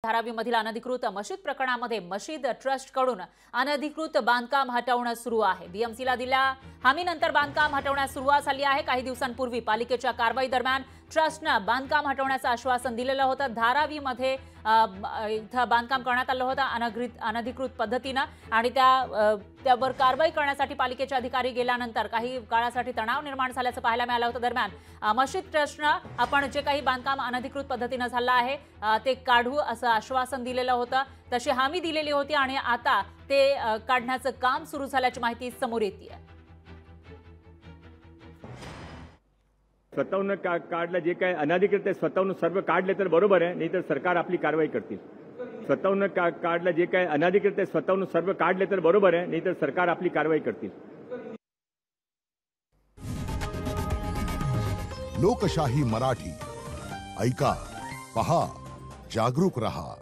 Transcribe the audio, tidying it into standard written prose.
धारावीमधील अनधिकृत मशीद प्रकरणामध्ये मशीद ट्रस्टकडून अनधिकृत बांधकाम हटवणं सुरू आहे। बीएमसीला दिल्या हमीनंतर बांधकाम हटवण्यास सुरुवात झाली आहे। काही दिवसांपूर्वी पालिकेच्या कारवाई दरम्यान ट्रस्टनं बांधकाम हटवण्याचं आश्वासन दिलेलं होतं। धारावीमध्ये इथं बांधकाम करण्यात आलं होतं अनधिकृत पद्धतीनं आणि त्यावर कारवाई करण्यासाठी पालिकेचे अधिकारी गेल्यानंतर काही काळासाठी तणाव निर्माण झाल्याचं पाहायला मिळालं होतं। दरम्यान मशीद ट्रस्टनं आपण जे काही बांधकाम अनधिकृत पद्धतीनं झालं आहे ते काढू असं आश्वासन दिलेलं होतं, तशी हमी दिलेली होती आणि आता ते काढण्याचं काम सुरू झाल्याची माहिती समोर येते। स्वतःहून काढलं जे काही अनधिकृत आहे स्वतःहून सर्व काढले तर बरोबर आहे, नाही तर सरकार आपली कारवाई करतील। स्वतःहून काढलं जे काही अनधिकृत आहे स्वतःहून सर्व काढले तर बरोबर आहे, नाही तर सरकार आपली कारवाई करतील। लोकशाही मराठी ऐका, पहा, जागरूक रहा।